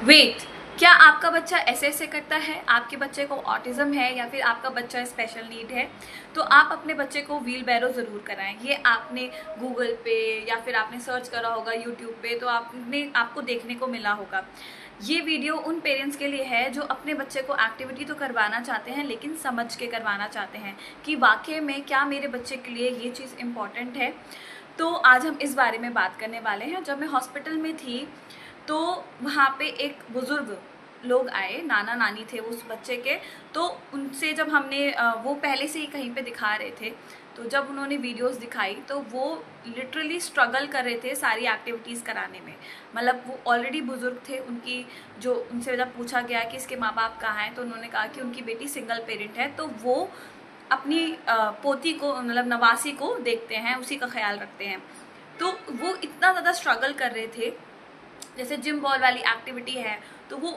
Wait, क्या आपका बच्चा ऐसे ऐसे करता है, आपके बच्चे को ऑटिज्म है या फिर आपका बच्चा स्पेशल नीड है, तो आप अपने बच्चे को व्हील बैरो ज़रूर कराएं। ये आपने गूगल पे या फिर आपने सर्च करा होगा यूट्यूब पे, तो आपको देखने को मिला होगा। ये वीडियो उन पेरेंट्स के लिए है जो अपने बच्चे को एक्टिविटी तो करवाना चाहते हैं लेकिन समझ के करवाना चाहते हैं कि वाकई में क्या मेरे बच्चे के लिए ये चीज़ इम्पॉर्टेंट है। तो आज हम इस बारे में बात करने वाले हैं। जब मैं हॉस्पिटल में थी तो वहाँ पे एक बुज़ुर्ग लोग आए, नाना नानी थे उस बच्चे के। तो उनसे जब हमने वो पहले से ही कहीं पे दिखा रहे थे, तो जब उन्होंने वीडियोस दिखाई तो वो लिटरली स्ट्रगल कर रहे थे सारी एक्टिविटीज़ कराने में। मतलब वो ऑलरेडी बुज़ुर्ग थे। उनसे जब पूछा गया कि इसके माँ बाप कहाँ हैं, तो उन्होंने कहा कि उनकी बेटी सिंगल पेरेंट है, तो वो अपनी पोती को, मतलब नवासी को देखते हैं, उसी का ख्याल रखते हैं। तो वो इतना ज़्यादा स्ट्रगल कर रहे थे। जैसे जिम बॉल वाली एक्टिविटी है, तो वो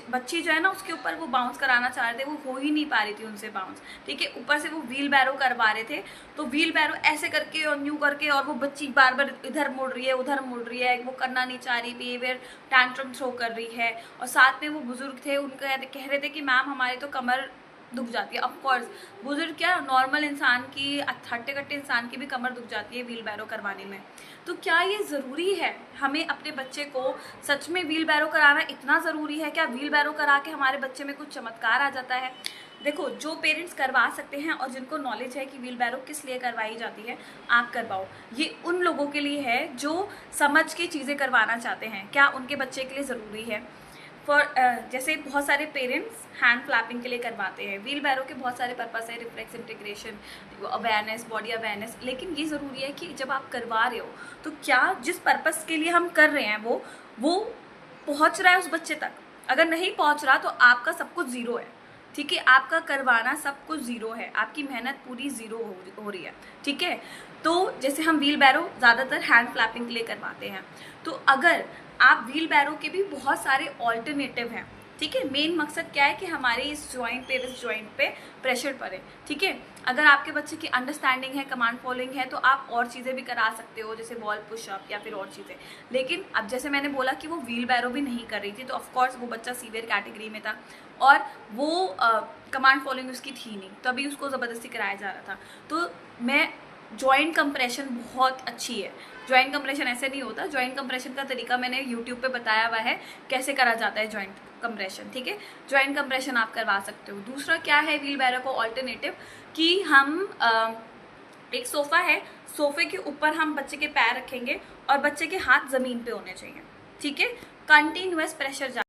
बच्ची जो है ना, उसके ऊपर वो बाउंस कराना चाह रहे थे, वो हो ही नहीं पा रही थी उनसे बाउंस। ठीक है, ऊपर से वो व्हील बैरो करवा रहे थे, तो व्हील बैरो ऐसे करके और न्यू करके, और वो बच्ची बार बार इधर मुड़ रही है उधर मुड़ रही है, वो करना नहीं चाह रही, बिहेवियर टैंट्रम थ्रो कर रही है। और साथ में वो बुजुर्ग थे, उनका कह रहे थे कि मैम हमारी तो कमर दुख जाती है। ऑफकोर्स बुजुर्ग क्या, नॉर्मल इंसान की, हट्टे कट्टे इंसान की भी कमर दुख जाती है व्हील बैरो करवाने में। तो क्या ये ज़रूरी है हमें अपने बच्चे को सच में व्हील बैरो कराना इतना ज़रूरी है? क्या व्हील बैरो करा के हमारे बच्चे में कुछ चमत्कार आ जाता है? देखो, जो पेरेंट्स करवा सकते हैं और जिनको नॉलेज है कि व्हील बैरो किस लिए करवाई जाती है, आप करवाओ। ये उन लोगों के लिए है जो समझ के चीज़ें करवाना चाहते हैं, क्या उनके बच्चे के लिए ज़रूरी है। जैसे बहुत सारे पेरेंट्स हैंड फ्लैपिंग के लिए करवाते हैं। व्हील बैरो के बहुत सारे पर्पस है, reflex integration, awareness, body awareness. लेकिन ये ज़रूरी है कि जब आप करवा रहे हो तो क्या जिस पर्पस के लिए हम कर रहे हैं वो पहुंच रहा है उस बच्चे तक। अगर नहीं पहुंच रहा तो आपका सब कुछ ज़ीरो है। ठीक है, आपका करवाना सब कुछ ज़ीरो है, आपकी मेहनत पूरी ज़ीरो हो रही है। ठीक है, तो जैसे हम व्हील बैरो ज़्यादातर हैंड फ्लैपिंग के लिए करवाते हैं, तो अगर आप व्हील बैरो के भी बहुत सारे ऑल्टरनेटिव हैं। ठीक है, मेन मकसद क्या है कि हमारे इस जॉइंट पे, इस जॉइंट पे प्रेशर पड़े। ठीक है, अगर आपके बच्चे की अंडरस्टैंडिंग है, कमांड फॉलोइंग है, तो आप और चीज़ें भी करा सकते हो, जैसे वॉल पुशअप या फिर और चीज़ें। लेकिन अब जैसे मैंने बोला कि वो व्हील बैरो भी नहीं कर रही थी, तो ऑफकोर्स वो बच्चा सीवियर कैटेगरी में था और वो कमांड फॉलोइंग उसकी थी नहीं, तभी उसको ज़बरदस्ती कराया जा रहा था। तो मैं जॉइंट कंप्रेशन बहुत अच्छी है। जॉइंट कंप्रेशन ऐसे नहीं होता, जॉइंट कंप्रेशन का तरीका मैंने यूट्यूब पे बताया हुआ है कैसे करा जाता है जॉइंट कंप्रेशन। ठीक है, जॉइंट कंप्रेशन आप करवा सकते हो। दूसरा क्या है व्हील बैरो को ऑल्टरनेटिव, कि हम एक सोफ़ा है, सोफे के ऊपर हम बच्चे के पैर रखेंगे और बच्चे के हाथ ज़मीन पे होने चाहिए। ठीक है, कंटिन्यूअस प्रेशर